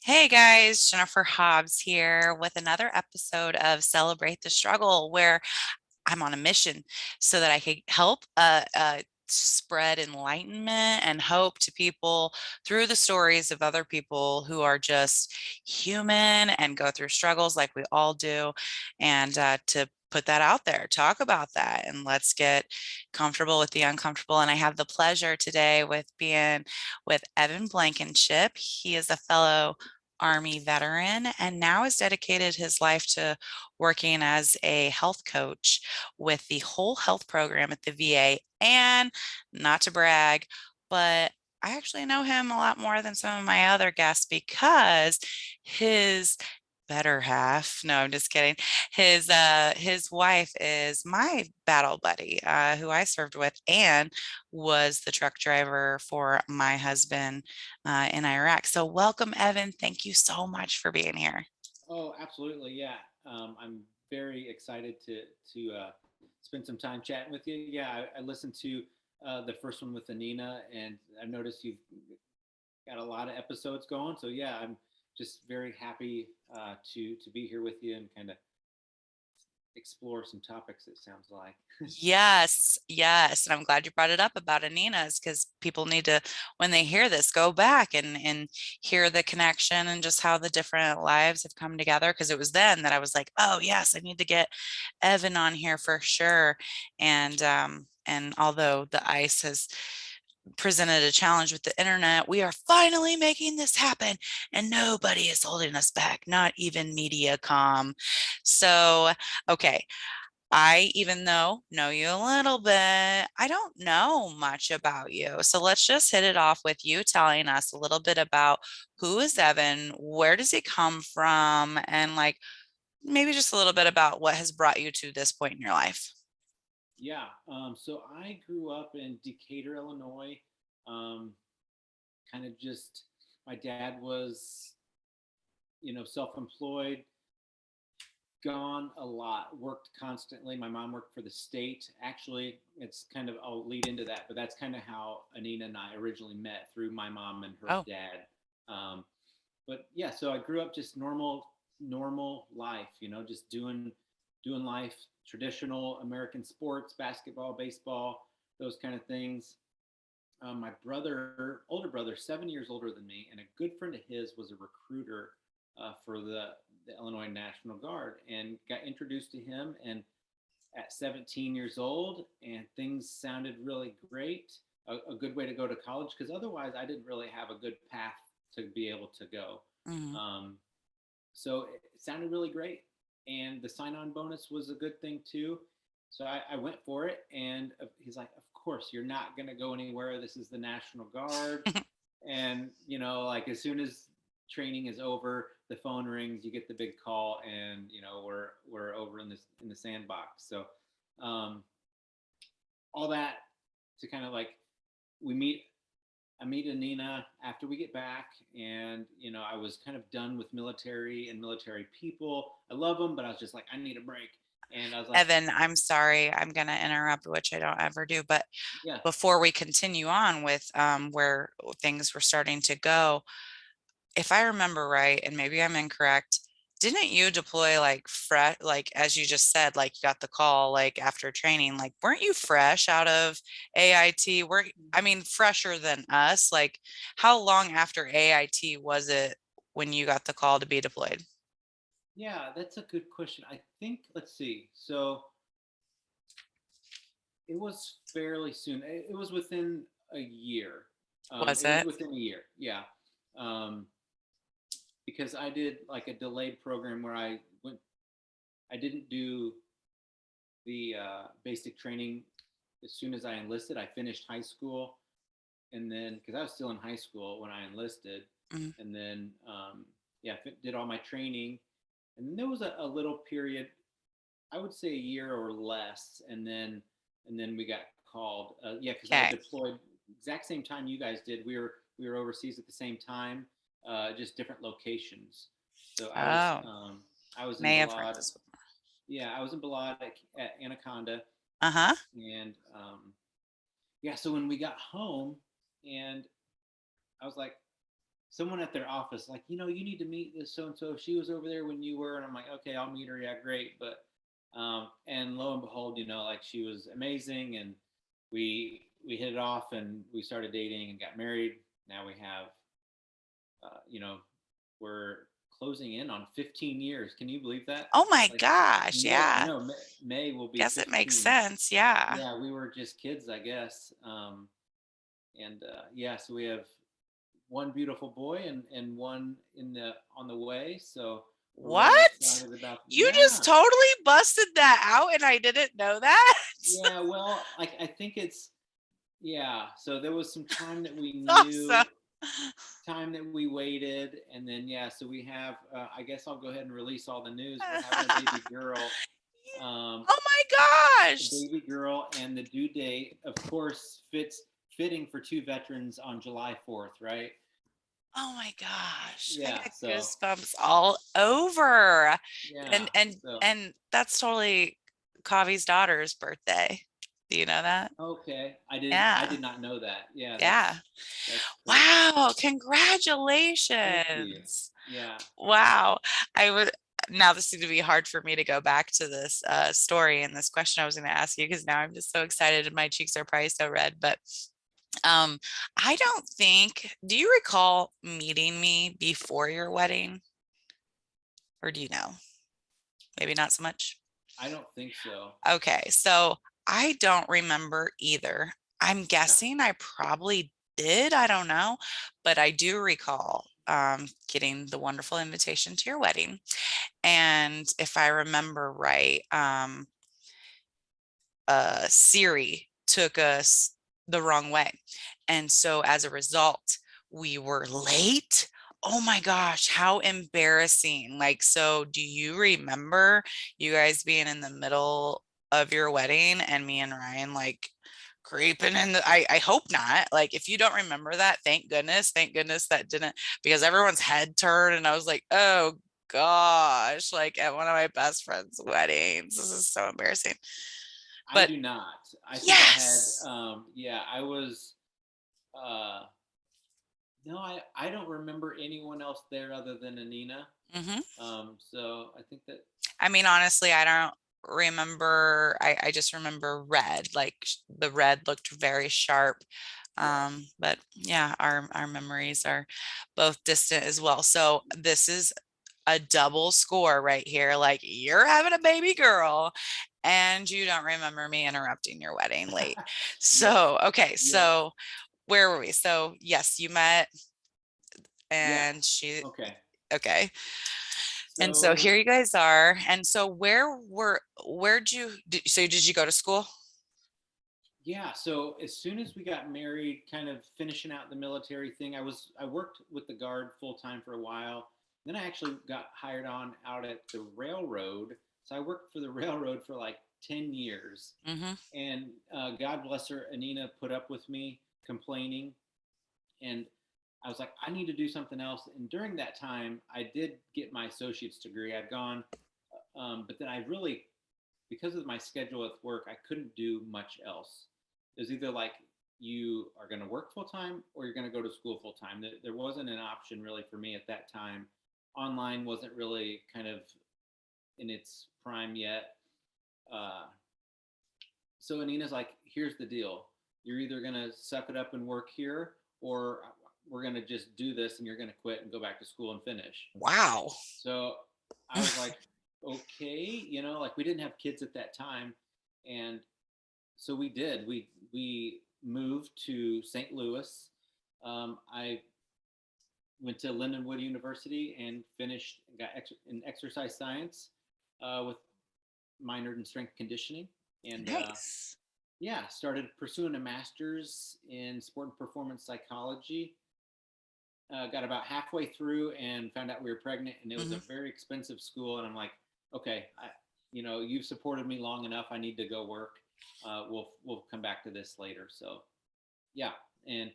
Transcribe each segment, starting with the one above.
Hey guys, Jennifer Hobbs here with another episode of Celebrate the Struggle, where I'm on a mission so that I could help spread enlightenment and hope to people through the stories of other people who are just human and go through struggles like we all do, and to put that out there, talk about that, and let's get comfortable with the uncomfortable. And I have the pleasure today with being with Evan Blankenship. He is a fellow Army veteran and now has dedicated his life to working as a health coach with the whole health program at the VA. And not to brag, but I actually know him a lot more than some of my other guests because his better half, no, I'm just kidding. His wife is my battle buddy, who I served with and was the truck driver for my husband in Iraq. So welcome, Evan. Thank you so much for being here. Oh, absolutely. Yeah. I'm very excited to spend some time chatting with you. Yeah, I listened to the first one with Anina, and I've noticed you've got a lot of episodes going. So yeah, I'm just very happy to be here with you and kind of explore some topics. It sounds like. Yes, yes. And I'm glad you brought it up about Anina's because people need to, when they hear this, go back and hear the connection and just how the different lives have come together. Because it was then that I was like, oh yes, I need to get Evan on here for sure. And although the ice has presented a challenge with the internet, we are finally making this happen, and nobody is holding us back, not even MediaCom. So, okay. I, even though know you a little bit, I don't know much about you. So let's just hit it off with you telling us a little bit about who is Evan, where does he come from, and like maybe just a little bit about what has brought you to this point in your life. Yeah. So I grew up in Decatur, Illinois. Um, kind of just my dad was, self-employed, gone a lot, worked constantly. My mom worked for the state. Actually, it's kind of, I'll lead into that, but that's kind of how Anina and I originally met through my mom and her Oh, dad. Um, but yeah, so I grew up just normal life, just doing life, traditional American sports, basketball, baseball, those kind of things. My brother, older brother, 7 years older than me, and a good friend of his was a recruiter for the Illinois National Guard, and got introduced to him. And at 17 years old, and things sounded really great, a good way to go to college, because otherwise I didn't really have a good path to be able to go. mhm. Um, so it sounded really great, and the sign-on bonus was a good thing too. So I went for it, and he's like, "Of course, you're not going to go anywhere. This is the National Guard." And like as soon as training is over, the phone rings, you get the big call, and we're over in the sandbox. So um, all that to kind of like we meet I meet Anina after we get back, and I was kind of done with military and military people. I love them, but I was just like, I need a break. And I was like, Evan, I'm sorry, I'm going to interrupt, which I don't ever do. But yeah, before we continue on with where things were starting to go, if I remember right, and maybe I'm incorrect, didn't you deploy like fresh, like as you just said, like you got the call like after training, like weren't you fresh out of AIT? I mean, fresher than us. Like, how long after AIT was it when you got the call to be deployed? yeah, that's a good question. I think, let's see. So it was fairly soon. It was within a year. Was It was it? within a year. Yeah. Um, because I did like a delayed program where I didn't do the basic training as soon as I enlisted. I finished high school, and then because I was still in high school when I enlisted, Mm. and then yeah, did all my training, and then there was a little period, I would say a year or less, and then we got called. Yeah, because I Okay. deployed exact same time you guys did. We were overseas at the same time, just different locations. So Oh, I was in may have heard Balad. this. Yeah, I was in Balad at Anaconda, Uh-huh. and yeah. So when we got home, and I was like, someone at their office, like, you need to meet this so and so. She was over there when you were, and I'm like, okay, I'll meet her. Yeah, great. But and lo and behold, like she was amazing, and we hit it off, and we started dating and got married. Now we have, we're closing in on 15 years. Can you believe that? Oh my Like gosh. May, I Yeah. know May will be Guess it makes 15. sense. Yeah. Yeah, we were just kids, I guess. And yeah, so we have one beautiful boy and one in the on the way. So we're really What? excited about. You Yeah, just totally busted that out and I didn't know that. yeah. Well, like I think it's yeah. So there was some time that we Awesome. knew, time that we waited, and then yeah. So we have. I guess I'll go ahead and release all the news. We're having a baby girl. Um, Oh my a gosh. baby girl, and the due date, of course, fitting for two veterans on July 4th, right? Oh my gosh. I Yeah. got So goosebumps all over. yeah. And that's totally Kavi's daughter's birthday. Do you know that? Okay. I Yeah. did not know that. Yeah, Yeah. that's crazy. Wow. Thank you. Congratulations. Yeah. Wow. I would now this is going to be hard for me to go back to this story and this question I was going to ask you because now I'm just so excited and my cheeks are probably so red. But um, I don't think, do you recall meeting me before your wedding? Or do you know? Maybe not so much. I don't think so. Okay, so I don't remember either. I'm Yeah. guessing I probably did. I don't know, but I do recall getting the wonderful invitation to your wedding. And if I remember right, Siri took us the wrong way. And so as a result, we were late. Oh my gosh, how embarrassing. Like, so do you remember you guys being in the middle of your wedding and me and Ryan like creeping in I hope not. Like, if you don't remember that, thank goodness that didn't, because everyone's head turned and I was like, oh gosh, like at one of my best friends' weddings. This is so embarrassing. I But do not. I think I had yes. yeah, I was uh no, I don't remember anyone else there other than Anina. Hmm. So I think that I mean, honestly, I don't remember. I just remember red. Like the red looked very sharp. yeah. But yeah, our memories are both distant as well. So this is a double score right here. Like you're having a baby girl and you don't remember me interrupting your wedding late. Yes. So, okay, Yes. so where were we? So, yes, you met Yeah. and she, Okay. okay. And so So here you guys are. And so where'd you, so did you go to school? yeah, so as soon as we got married, kind of finishing out the military thing, I worked with the Guard full time for a while. Then I actually got hired on out at the railroad. So I worked for the railroad for like 10 years. Mm-hmm. And God bless her, Anina put up with me complaining. And I was like, I need to do something else. And during that time, I did get my associate's degree. I'd gone, but then I really, because of my schedule with work, I couldn't do much else. It was either like you are going to work full time or you're going to go to school full time. There wasn't an option really for me at that time. Online wasn't really kind of in its prime yet. Uh, so Anina's like, here's the deal. You're either going to suck it up and work here, or we're going to just do this and you're going to quit and go back to school and finish. Wow. So I was like, okay, like we didn't have kids at that time. And so we did. We moved to St. Louis. I went to Lindenwood University and finished got in exercise science with minored in strength conditioning, and Nice. yeah, started pursuing a master's in sport and performance psychology. Got about halfway through and found out we were pregnant, and it was a Mm-hmm. very expensive school. And I'm like, okay, you've supported me long enough. I need to go work. We'll come back to this later. So yeah, and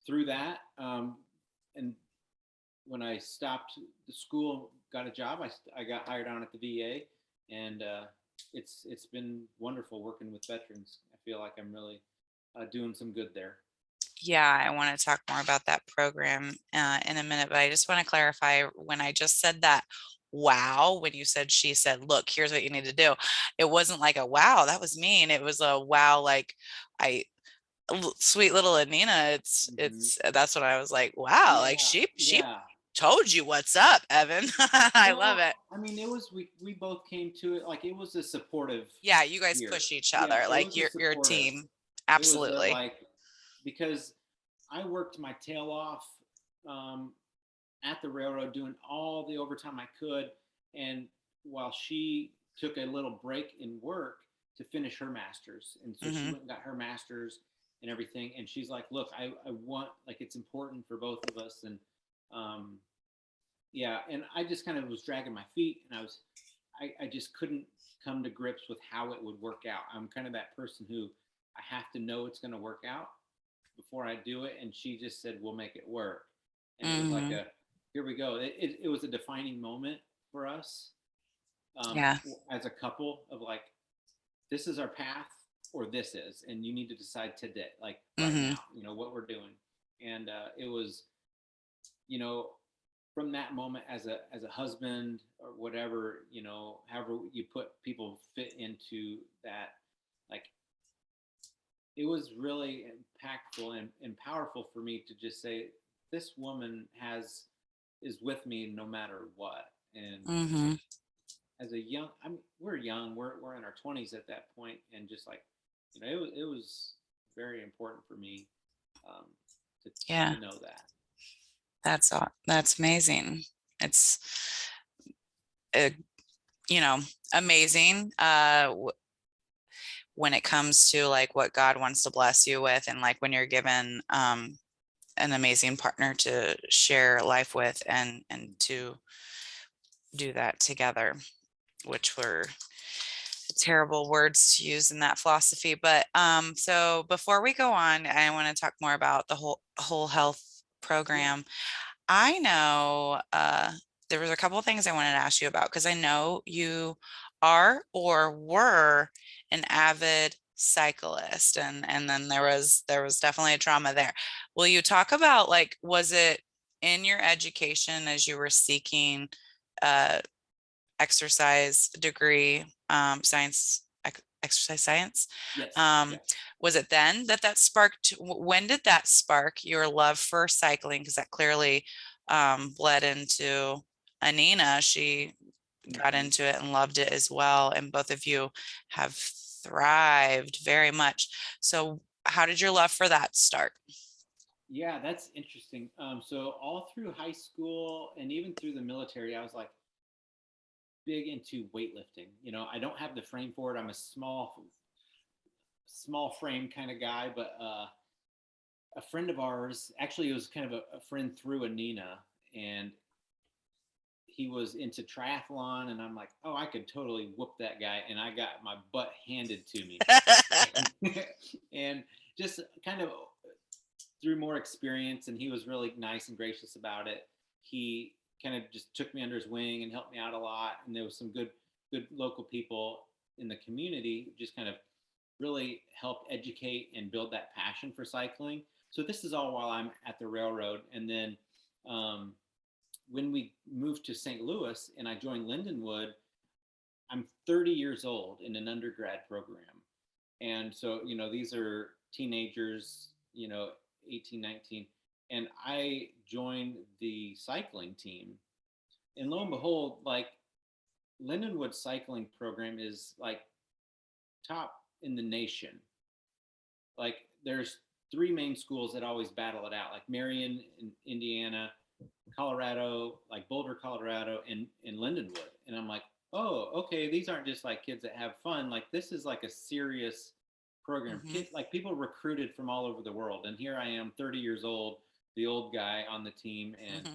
through that, and when I stopped the school, got a job, I got hired on at the VA, and it's been wonderful working with veterans. I feel like I'm really doing some good there. Yeah, I want to talk more about that program in a minute, but I just want to clarify when I just said that, wow, when you said, she said, look, here's what you need to do. It wasn't like a wow, that was mean. It was a wow, like I, sweet little Anina, Hmm. that's what I was like, wow, like Yeah, she yeah. told you what's up, Evan. I love Well, it. I mean, it was we both came to it like it was a supportive Yeah, you guys year. push each Yeah, other, it like was a your supportive. team. It was a, Absolutely. like because I worked my tail off um, at the railroad doing all the overtime I could, and while she took a little break in work to finish her master's, and so she Hmm. went and got her master's and everything, and she's like, "Look, I want like it's important for both of us," and um, yeah, and I just kind of was dragging my feet, and I just couldn't come to grips with how it would work out. I'm kind of that person who I have to know it's going to work out before I do it. And she just said, "We'll make it work." And it was like Hmm. a, here we go. It was a defining moment for us um, Yeah. as a couple of like, this is our path or this is, and you need to decide today, like right Hmm. now, what we're doing. And it was, you know, from that moment as a husband or whatever, however you put people fit into that, like it was really impactful and powerful for me to just say this woman is with me no matter what. And Hmm. as a young, I mean, we're young, we're in our 20s at that point, and just like, it was very important for me um, to Yeah. to know that. That's amazing. It's uh, you know, amazing when it comes to like what God wants to bless you with, and like when you're given an amazing partner to share life with, and to do that together, which were terrible words to use in that philosophy. But so before we go on, I want to talk more about the whole health Yeah. program. I know there was a couple of things I wanted to ask you about, because I know you are or were an avid cyclist, and then there was definitely a trauma there. Will you talk about, like, was it in your education as you were seeking uh exercise degree, exercise science? Yes. Um, Yeah. was it then that sparked? When did that spark your love for cycling? Because that clearly bled into Anina. She got Hmm. into it and loved it as well, and both of you have thrived very much. So, how did your love for that start? Yeah, that's interesting. So all through high school and even through the military, I was like big into weightlifting. I don't have the frame for it. I'm a small frame kind of guy, but a friend of ours, actually, it was kind of a friend through Anina, and he was into triathlon, and I'm like, oh, I could totally whoop that guy, and I got my butt handed to me, and just kind of through more experience, and he was really nice and gracious about it. He kind of just took me under his wing and helped me out a lot, and there was some good local people in the community just kind of really helped educate and build that passion for cycling. So this is all while I'm at the railroad, and then um, when we moved to St. Louis and I joined Lindenwood, I'm 30 years old in an undergrad program. And so, these are teenagers, 18, 19. And I joined the cycling team. And lo and behold, like Lindenwood cycling program is like top in the nation. Like there's three main schools that always battle it out, like Marion in Indiana, Colorado, like Boulder, Colorado, and Lindenwood. And I'm like, oh, okay, these aren't just like kids that have fun. Like this is like a serious program. Hmm. Like people recruited from all over the world. And here I am, 30 years old, the old guy on the team. And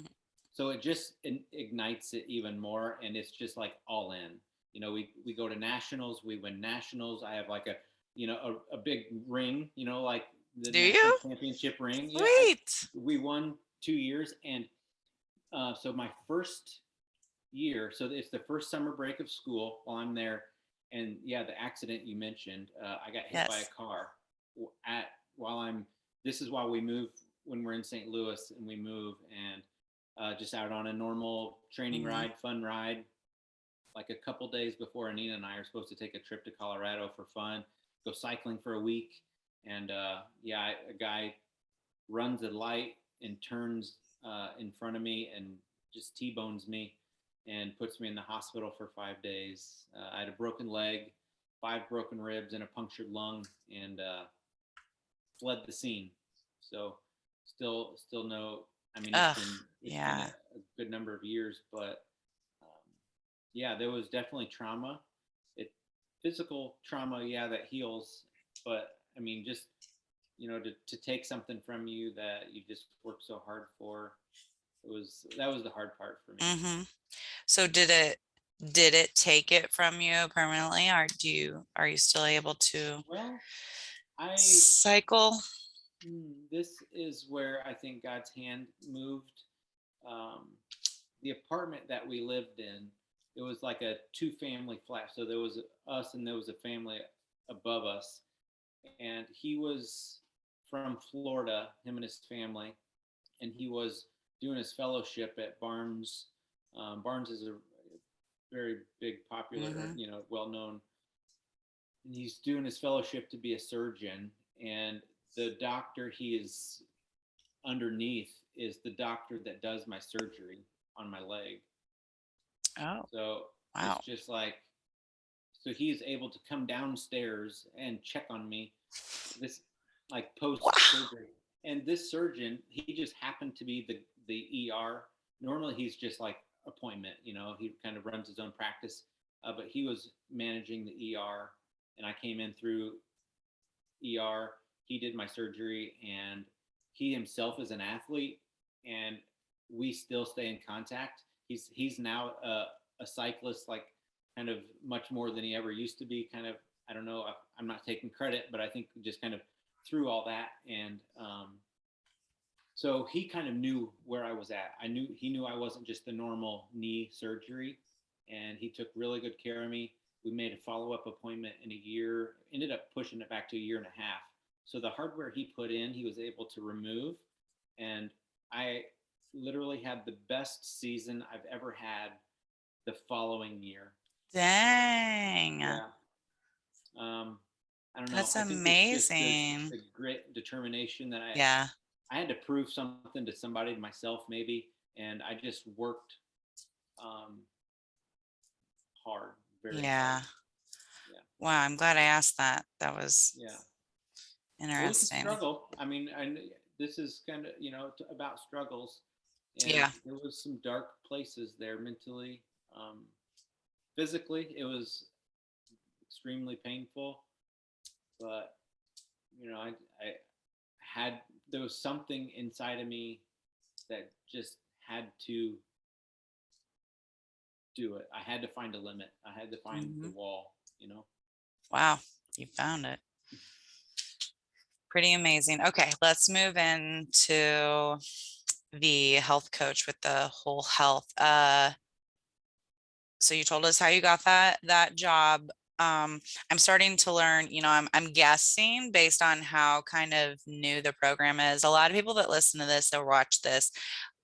so it just ignites it even more. And it's just like all in. We go to nationals, we win nationals. I have like a big ring, like the Do national you? championship ring. Yeah, Sweet. we won 2 years, and so my first year, so it's the first summer break of school while I'm there, and yeah, the accident you mentioned, I got hit by a Yes. car at while I'm this is why we move when we're in St. Louis, and we move and just out on a normal training Mhm. ride, fun ride. Like a couple days before Anina and I are supposed to take a trip to Colorado for fun, go cycling for a week. And yeah, a guy runs a light and turns in front of me and just T-bones me and puts me in the hospital for 5 days. I had a broken leg, 5 broken ribs, and a punctured lung, and fled the scene. So still no. I mean, Ugh, it's been yeah. a good number of years, but yeah, there was definitely trauma. It physical trauma, yeah, that heals, but I mean, just to take something from you that you just worked so hard for, that was the hard part for me. Hmm. So did it take it from you permanently, or are you still able to Well, I cycle? this is where I think God's hand moved. Um, the apartment that we lived in, it was like a two-family flat. So there was us, and there was a family above us, and he was from Florida, him and his family, and he was doing his fellowship at Barnes. Barnes is a very big, popular, Hmm. well known. And he's doing his fellowship to be a surgeon, and the doctor he is underneath is the doctor that does my surgery on my leg. Oh, So it's wow. just like, so he's able to come downstairs and check on me, this like post Wow. surgery. And this surgeon, he just happened to be the ER. Normally, he's just like appointment. He kind of runs his own practice, but he was managing the ER, and I came in through ER. He did my surgery, and he himself is an athlete, and we still stay in contact. He's now a cyclist, like kind of much more than he ever used to be. Kind of, I don't know. I'm not taking credit, but I think just kind of through all that, and so he kind of knew where I was at. He knew I wasn't just the normal knee surgery, and he took really good care of me. We made a follow up appointment in a year. Ended up pushing it back to a year and a half. So the hardware he put in, he was able to remove, and I literally had the best season I've ever had the following year. Dang. Yeah. Um, I don't know. That's I think it's just amazing. the grit, determination that Yeah. I had to prove something to somebody, to myself maybe, and I just worked um, hard, very hard. Yeah. Yeah, Wow, I'm glad I asked that. That was yeah. It was a interesting. struggle. I mean, this is kind of about struggles, and Yeah. there was some dark places there mentally, um, physically. It was extremely painful, but I had there was something inside of me that just had to do it. I had to find a limit. I had to find the Hmm. wall. Wow, you found it. Pretty amazing. Okay, let's move into the health coach with the whole health. So you told us how you got that job. I'm starting to learn, I'm guessing based on how kind of new the program is. A lot of people that listen to this or watch this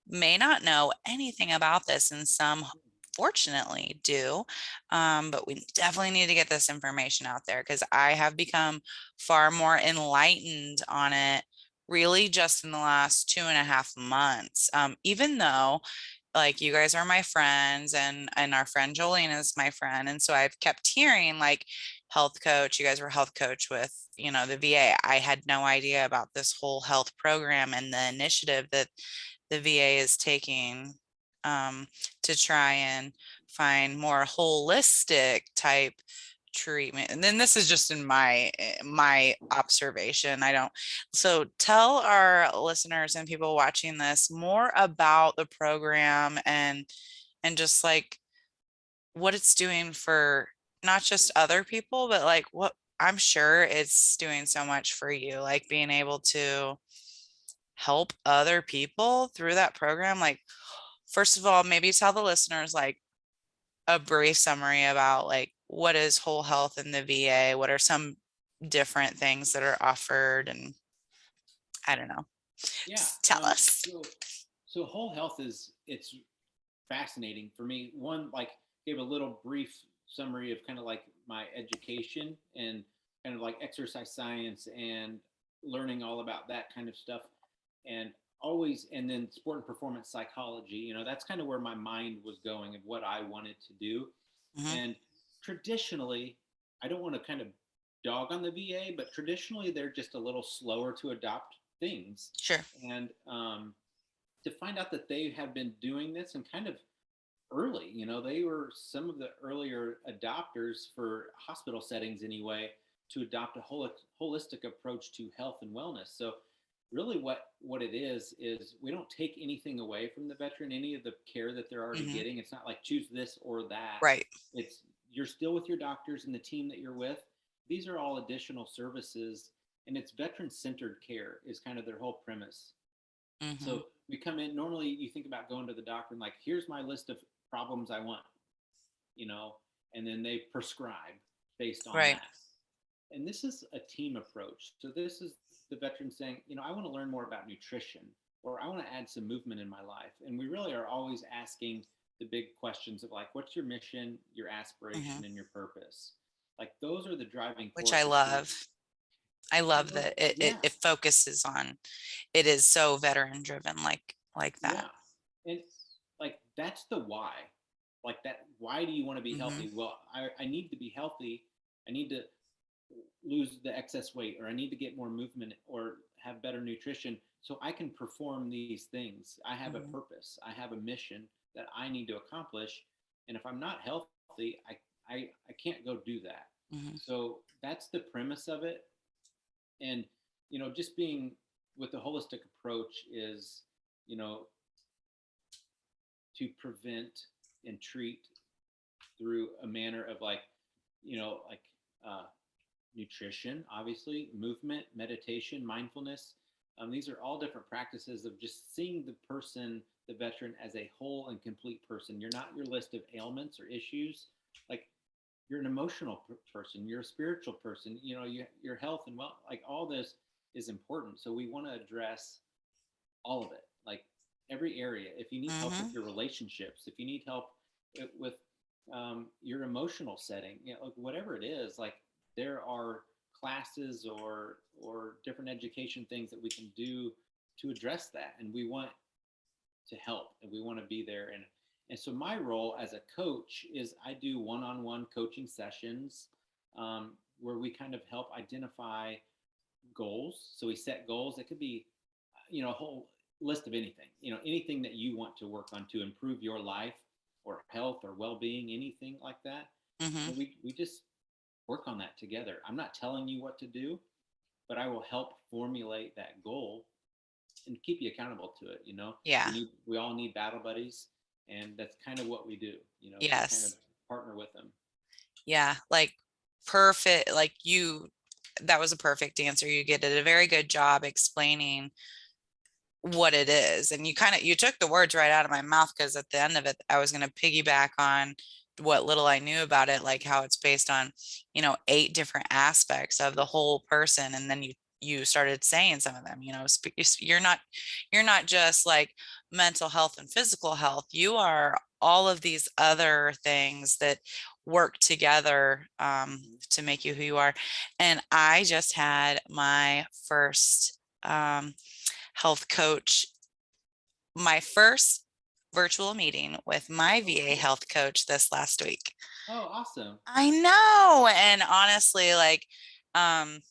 may not know anything about this, and some fortunately do. But we definitely need to get this information out there because I have become far more enlightened on it really just in the last 2.5 months. Even though like you guys are my friends and our friend Jolene is my friend. And so I've kept hearing like health coach, you guys were health coach with, the VA. I had no idea about this whole health program and the initiative that the VA is taking um, to try and find more holistic type treatment. And then this is just in my observation. I don't. So tell our listeners and people watching this more about the program and just like what it's doing for not just other people, but like what I'm sure it's doing so much for you, like being able to help other people through that program. Like, first of all, maybe tell the listeners like a brief summary about like what is whole health in the VA, what are some different things that are offered, and I don't know. Yeah. Tell us. So whole health it's fascinating for me. One, like, gave a little brief summary of kind of like my education and kind of like exercise science and learning all about that kind of stuff. And always, and then sport and performance psychology, that's kind of where my mind was going and what I wanted to do. Hmm. And traditionally, I don't want to kind of dog on the VA, but traditionally they're just a little slower to adopt things. Sure. And to find out that they have been doing this and kind of early, they were some of the earlier adopters for hospital settings anyway, to adopt a holistic approach to health and wellness. So really what it is we don't take anything away from the veteran, any of the care that they're already Hmm. getting. It's not like choose this or that. Right. It's you're still with your doctors and the team that you're with. These are all additional services, and it's veteran centered care is kind of their whole premise. Hmm. So we come in, normally you think about going to the doctor and like, here's my list of problems I want, you know, and then they prescribe based on Right. that. And this is a team approach. So this is the veteran saying, I want to learn more about nutrition, or I want to add some movement in my life. And we really are always asking the big questions of like, what's your mission, your Hmm. aspiration, and your purpose? Like those are the driving Which I forces here. love. I love Well, that it, it yeah, it focuses on, it is so veteran driven, like that. yeah. And like that's the why. Like that, why do you want to be Hmm. healthy? Well, I need to be healthy. I need to lose the excess weight, or I need to get more movement or have better nutrition so I can perform these things. I have a Hmm. purpose. I have a mission that I need to accomplish. And if I'm not healthy, I can't go do that. Hmm. So that's the premise of it. And, just being with the holistic approach is, you know, to prevent and treat through a manner of like, like uh, nutrition, obviously, movement, meditation, mindfulness. These are all different practices of just seeing the person, the veteran, as a whole and complete person. You're not your list of ailments or issues. Like you're an emotional person, you're a spiritual person. Your health and well, like all this is important. So we want to address all of it, like every area. If you need help with Hmm. your relationships, if you need help with your emotional setting, like whatever it is, like there are classes or different education things that we can do to address that, and we want to help and we want to be there. And so my role as a coach is I do one-on-one coaching sessions, where we kind of help identify goals. So we set goals. It could be, a whole list of anything, anything that you want to work on to improve your life or health or well-being, anything like that. Hmm. We just work on that together. I'm not telling you what to do, but I will help formulate that goal and keep you accountable to it. Yeah. We all need battle buddies, and that's kind of what we do. We kind of Yes. partner with them. Yeah. Like perfect. Like that was a perfect answer. You did a very good job explaining what it is. And you took the words right out of my mouth, because at the end of it, I was going to piggyback on what little I knew about it, like how it's based on, 8 different aspects of the Yes. whole person. And then you started saying some of them, you're not just like mental health and physical health. You are all of these other things that work together, Mm-hmm. to make you who you are. And I just had my first, health coach, my first virtual meeting with my Oh, VA cool. health coach this last week. Oh, awesome. I know. And honestly, like, um,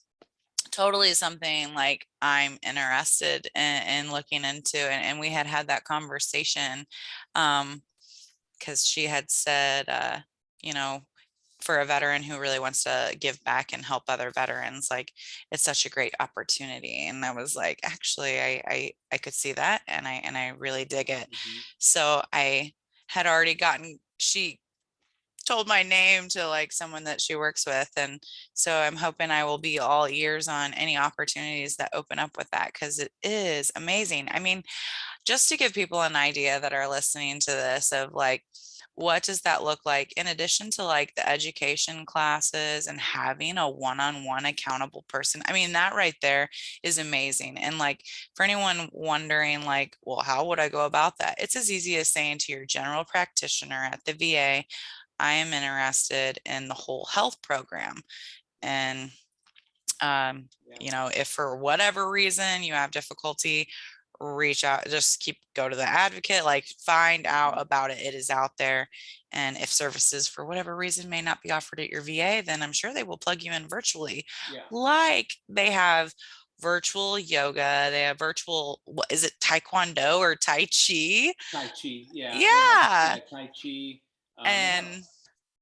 totally something like I'm interested in looking into. And we had that conversation, because she had said, you know, for a veteran who really wants to give back and help other veterans, like it's such a great opportunity. And I was like, actually, I could see that, and I really dig it. Mm-hmm. So I had already gotten, she told my name to like someone that she works with, and so I'm hoping I will be all ears on any opportunities that open up with that, because it is amazing. I mean, just to give people an idea that are listening to this, of like what does that look like in addition to like the education classes and having a one-on-one accountable person? I mean, that right there is amazing. And like for anyone wondering, like, well, how would I go about that? It's as easy as saying to your general practitioner at the VA, I am interested in the whole health program. And Yeah. if for whatever reason you have difficulty, reach out, just go to the advocate, like find out Mhm. about it. It is out there. And if services for whatever reason may not be offered at your VA, then I'm sure they will plug you in virtually. Yeah. Like they have virtual yoga, they have virtual, what is it, Taekwondo or Tai Chi? Tai Chi. Yeah. They have, Yeah. yeah, Tai Chi. They have And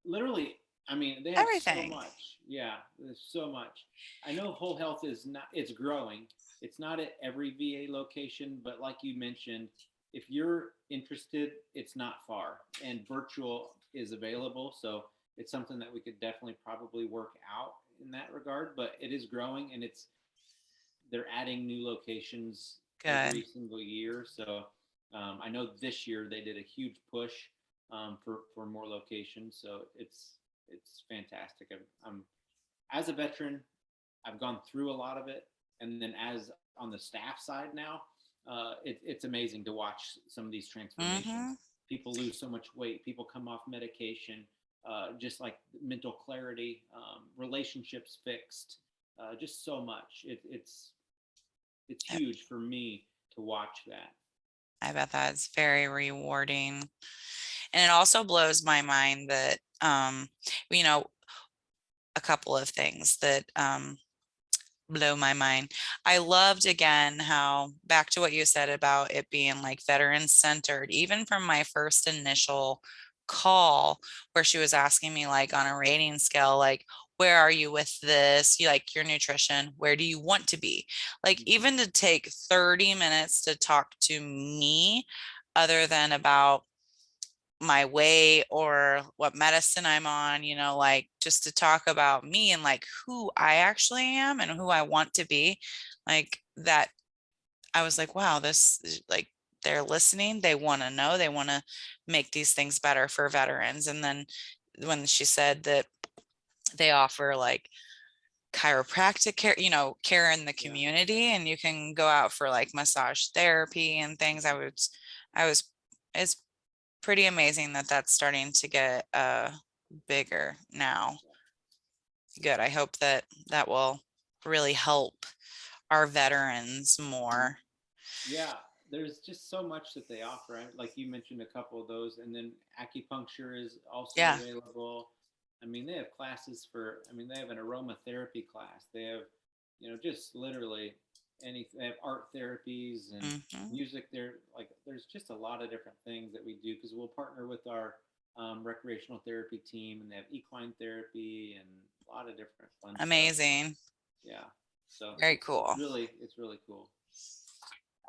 literally, I mean, they have so everything. much. Yeah, there's so much. I know whole health is not, it's growing. It's not at every VA location, but like you mentioned, if you're interested, it's not far, and virtual is available. So it's something that we could definitely probably work out in that regard, but it is growing, and they're adding new locations every Good. single year. So I know this year they did a huge push for more locations. So it's fantastic. I'm as a veteran, I've gone through a lot of it, and then as on the staff side now, it's amazing to watch some of these Mm-hmm. transformations. People lose so much weight. People come off medication. Just like mental clarity, relationships fixed, just so much. It's huge for me to watch that. I bet that's very rewarding. And it also blows my mind that, you know, a couple of things that blow my mind. I loved again how, back to what you said about it being like veteran centered, even from my first initial call where she was asking me like on a rating scale, like, where are you with this? You like your nutrition, where do you want to be? Like, Mhm. even to take 30 minutes to talk to me other than about my weight or what medicine I'm on, like just to talk about me and like who I actually am and who I want to be. Like that, I was like, wow, this is like they're listening. They want to know, they want to make these things better for veterans. And then when she said that they offer like chiropractic care, care in the Yeah. community, and you can go out for like massage therapy and things, I was, it's pretty amazing that that's starting to get bigger now. Good. I hope that that will really help our veterans Mhm. more. Yeah, there's just so much that they offer. Like you mentioned a couple of those, and then acupuncture is also Yeah. available. I mean, they have classes for. I mean, they have an aromatherapy class. They have, just literally any. They have art therapies and Hmm. music. There's just a lot of different things that we do because we'll partner with our recreational therapy team, and they have equine therapy and a lot of different fun stuff. Amazing. Yeah, so Very it's cool. really cool.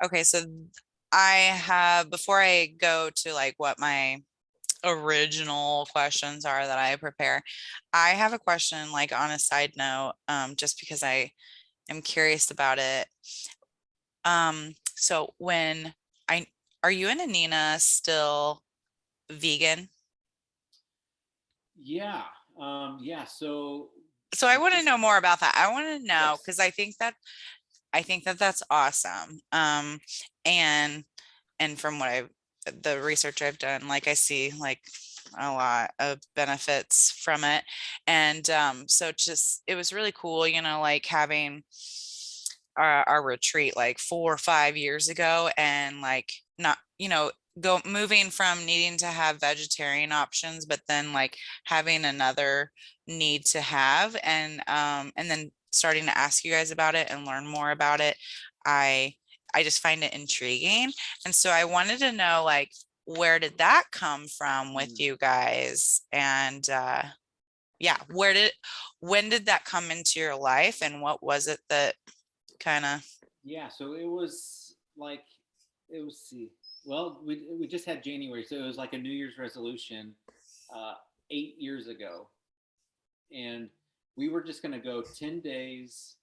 Okay, so I have, before I go to like what my original questions are that I prepare, I have a question like on a side note, just because I am curious about it. So when I are you and Anina still vegan? Yeah. Yeah. So So I we want to just, know more about that. I want to know yes. because I think that that's awesome. And from what the research I've done, like I see like a lot of benefits from it. And so just it was really cool, like having our retreat like 4 or 5 years ago, and like not, go moving from needing to have vegetarian options, but then like having another need to have, and then starting to ask you guys about it and learn more about it. I just find it intriguing. And so I wanted to know like where did that come from with Mm. you guys? And yeah, when did that come into your life, and what was it that kind of Yeah. So it was like, it was, see, well, we just had January. So it was like a New Year's resolution, uh, 8 years ago. And we were just going to go 10 days,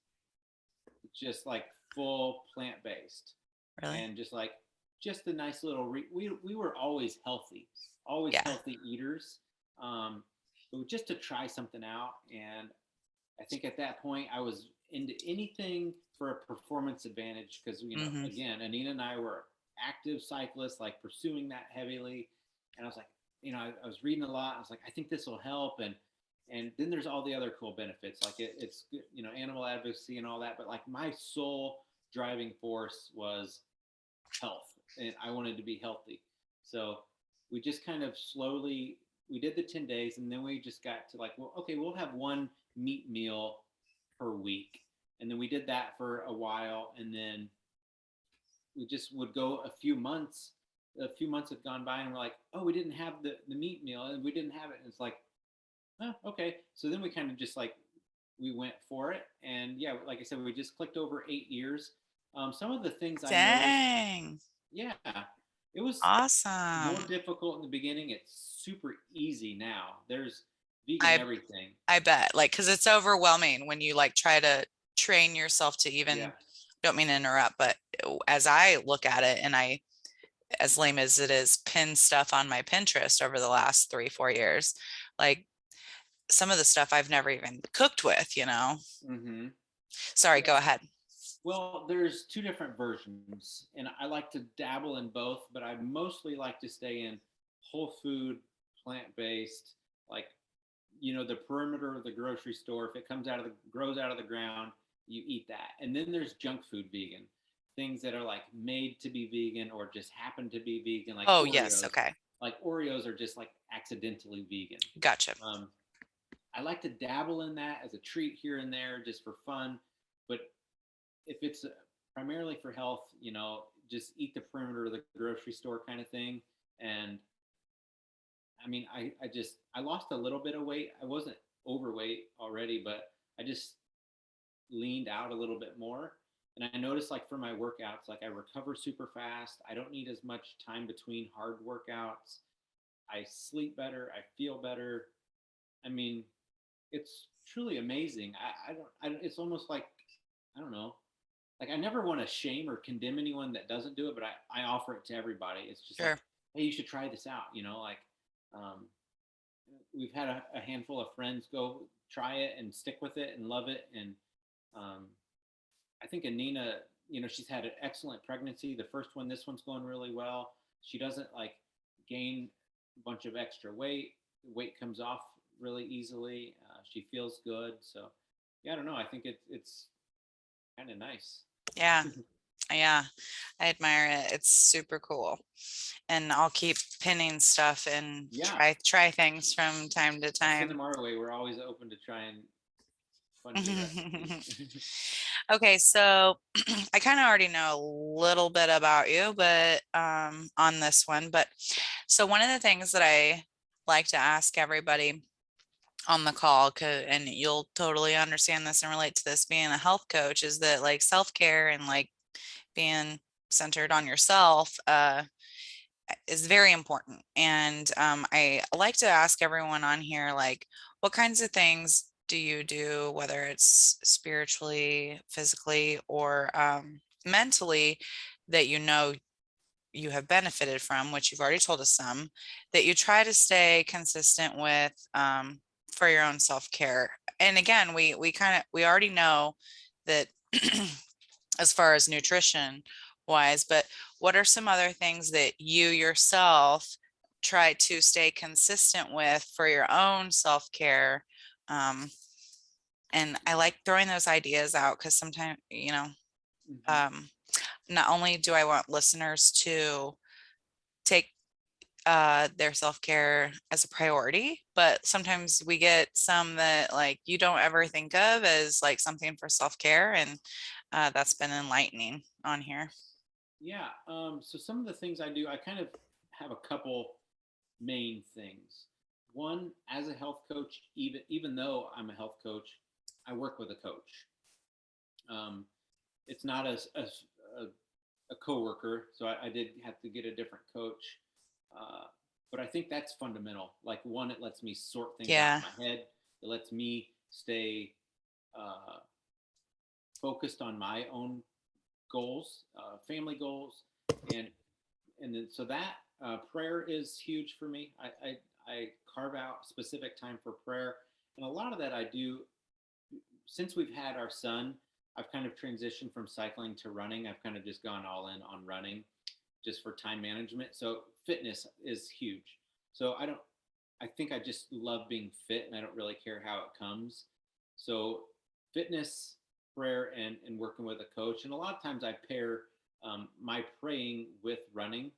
just like full plant based really? and just like just a nice little. We were always Yeah. healthy eaters. But just to try something out, and I think at that point I was into anything for a performance advantage because Hmm. again, Anina and I were active cyclists, like pursuing that heavily, and I was like, I was reading a lot. I was like, I think this will help, and then there's all the other cool benefits, like it's animal advocacy and all that. But like my sole driving force was health, and I wanted to be healthy. So we just kind of slowly we did the 10 days, and then we just got to like, well, okay, we'll have one meat meal per week. And then we did that for a while, and then we just would go a few months had gone by, and we're like, oh, we didn't have the meat meal, and we didn't have it. And it's like, oh, okay. So then we kind of just like we went for it. And yeah, like I said, we just clicked over 8 years. Some of the things I noticed, Dang. yeah, it was more Awesome. difficult in the beginning. It's super easy now. There's vegan I everything. I bet, like, because it's overwhelming when you like try to train yourself to Yeah. even, don't mean to interrupt, but as I look at it, and I, as lame as it is, pin stuff on my Pinterest over the last 3, 4 years, like some of the stuff I've never even cooked with. Mm-hmm. Sorry, go Yeah. ahead. Well, there's two different versions, and I like to dabble in both, but I mostly like to stay in whole food, plant based, like the perimeter of the grocery store. If it grows out of the ground, you eat that. And then there's junk food vegan, things that are like made to be vegan or just happen to be vegan, like Oh, yes. Oreos. Okay. Like Oreos are just like accidentally vegan. Gotcha. Um, I like to dabble in that as a treat here and there, just for fun. But if it's primarily for health, just eat the perimeter of the grocery store kind of thing. And I mean, I lost a little bit of weight. I wasn't overweight already, but I just leaned out a little bit more. And I noticed, like, for my workouts, like I recover super fast. I don't need as much time between hard workouts. I sleep better. I feel better. I mean, it's truly amazing. It's almost like, I don't know. Like, I never want to shame or condemn anyone that doesn't do it, but I offer it to everybody. It's just like, Sure. hey, you should try this out. Like, um, we've had a handful of friends go try it and stick with it and love it. And um, I think Anina, she's had an excellent pregnancy. The first one, this one's going really well. She doesn't like gain a bunch of extra weight. The weight comes off really easily. She feels good. So, yeah, I don't know. I think it's kind of nice. Yeah. Yeah. I admire it. It's super cool. And I'll keep pinning stuff and Yeah, try things from time to send time. them our way. We're always open to trying fun new recipes. Okay, so I kind of already know a little bit about you, but on this one, but so one of the things that I like to ask everybody on the call, and you'll totally understand this and relate to this being a health coach, is that like self-care and like being centered on yourself is very important. And I like to ask everyone on here, like, what kinds of things do you do, whether it's spiritually, physically, or mentally, that you have benefited from, which you've already told us some, that you try to stay consistent with for your own self-care. And again, we already know that as far as nutrition wise, but what are some other things that you yourself try to stay consistent with for your own self-care? Um, and I like throwing those ideas out because sometimes, Hmm. um, not only do I want listeners to take their self-care as a priority, but sometimes we get some that like you don't ever think of as like something for self-care, and that's been enlightening on here. Yeah. So some of the things I do, I kind of have a couple main things. One, as a health coach, even though I'm a health coach, I work with a coach. Um, it's not a coworker, so I did have to get a different coach. Uh, but I think that's fundamental. Like, one, it lets me sort things out Yeah. in my head. It lets me stay uh, focused on my own goals, family goals, and and then so that prayer is huge for me. I carve out specific time for prayer, and a lot of that I do since we've had our son. I've kind of transitioned from cycling to running. I've kind of just gone all in on running just for time management. So fitness is huge. So I think I just love being fit and I don't really care how it comes. So fitness, prayer, and working with a coach. And a lot of times I pair my praying with running,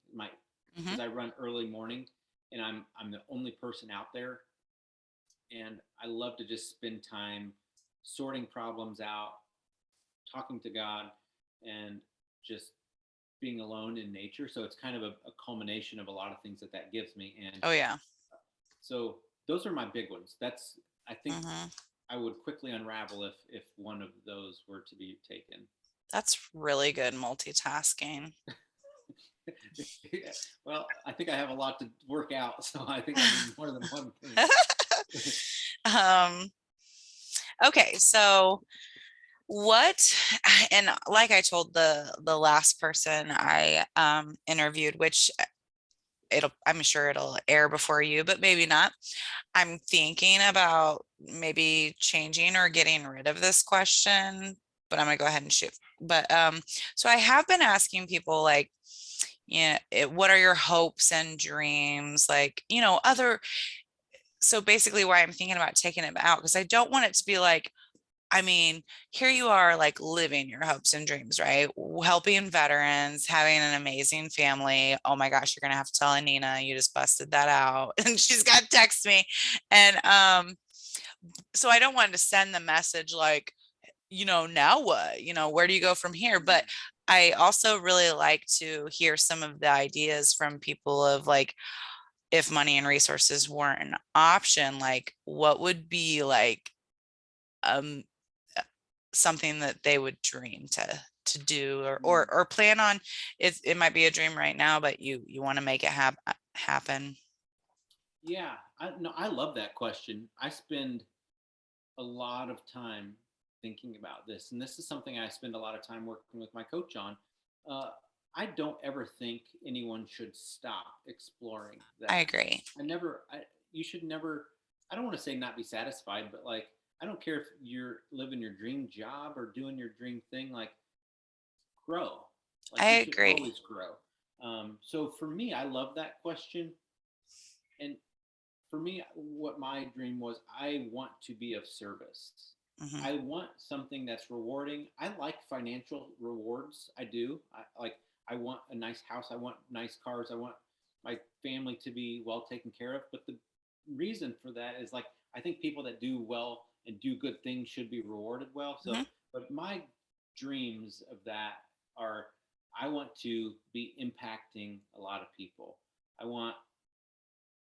Hmm. because I run early morning and I'm the only person out there. And I love to just spend time sorting problems out, talking to God, and just being alone in nature. So it's kind of a culmination of a lot of things that gives me. And Oh yeah. so those are my big ones. I think Hmm. I would quickly unravel if one of those were to be taken. That's really good multitasking. Well, I think I have a lot to work out, so I think I need more than one thing. um, okay, so what, and like I told the last person I interviewed, which I'm sure it'll air before you, but maybe not. I'm thinking about maybe changing or getting rid of this question, but I'm gonna go ahead and shoot. But so I have been asking people like, yeah, what are your hopes and dreams? Like, other. So basically, why I'm thinking about taking it out because I don't want it to be like, I mean, here you are like living your hopes and dreams, right? Helping veterans, having an amazing family. Oh my gosh, you're gonna have to tell Anina you just busted that out. And she's got to text me. And so I don't want to send the message like, now what? Where do you go from here? But I also really like to hear some of the ideas from people of like, if money and resources weren't an option, like what would be like um something that they would dream to do or Mm. or plan on. It might be a dream right now, but you want to make it happen. Yeah, I love that question. I spend a lot of time thinking about this, and this is something I spend a lot of time working with my coach on. Uh, I don't ever think anyone should stop exploring I that. agree. You should never. I don't want to say not be satisfied, but like I don't care if you're living your dream job or doing your dream thing. Like grow. Like I you should agree. always grow. So for me, I love that question. And for me, what my dream was, I want to be of service. Hmm. I want something that's rewarding. I like financial rewards. I do. I want a nice house. I want nice cars. I want my family to be well taken care of. But the reason for that is like I think people that do well and do good things should be rewarded well. So, Hmm. but my dreams of that are I want to be impacting a lot of people. I want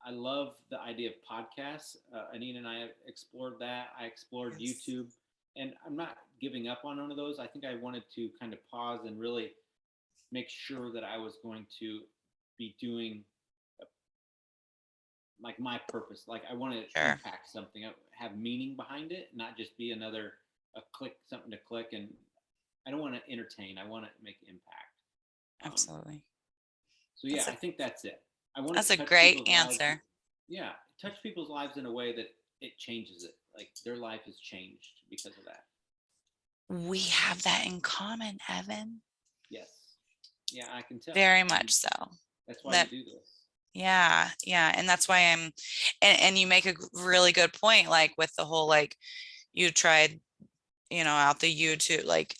I love the idea of podcasts. Anita and I have explored that. I explored Yes. YouTube, and I'm not giving up on one of those. I think I wanted to kind of pause and really make sure that I was going to be doing like my purpose. Like I want to Sure. impact something, have meaning behind it, not just be another a click, something to click. And I don't want to entertain. I want to make impact. Um, Absolutely. so yeah, That's a I think that's it. I want that's to a touch great people's lives. answer. Yeah, touch people's lives in a way that it changes it. Like their life is changed because of that. We have that in common, Evan. Yes. Yeah, I can tell. Very much so. That's why we That do this. Yeah, yeah. And that's why and you make a really good point, like with the whole like you tried, out the YouTube, like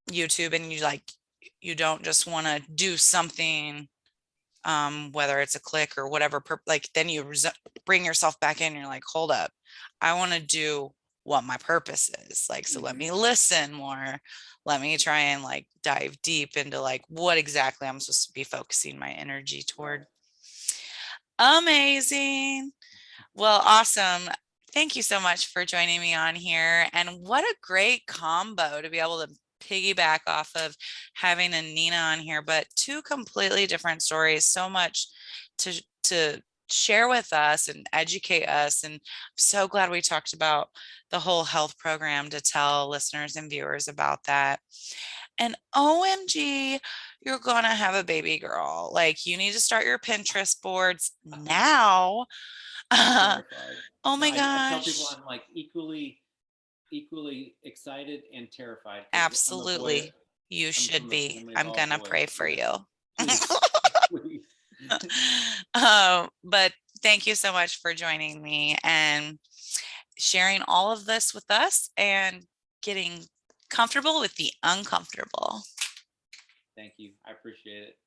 YouTube, and you don't just want to do something, whether it's a click or whatever, like then you bring yourself back in and you're like, hold up, I want to do what my purpose is. Like, so let Mm-hmm. me listen more. Let me try and like dive deep into like what exactly I'm supposed to be focusing my energy Right. toward. Amazing. Well, awesome. Thank you so much for joining me on here. And what a great combo to be able to piggyback off of having a Nina on here, but two completely different stories. So much to share with us and educate us. And I'm so glad we talked about the whole health program to tell listeners and viewers about that. And OMG, you're gonna have a baby girl. Like you need to start your Pinterest boards now. I'm terrified. Oh No, my I tell people gosh. I'm like equally excited and terrified because I'm a boy. Absolutely. You I'm should from a be. family of I'm all gonna boys. pray for Yes, you. please, please. But thank you so much for joining me and sharing all of this with us and getting comfortable with the uncomfortable. Thank you. I appreciate it.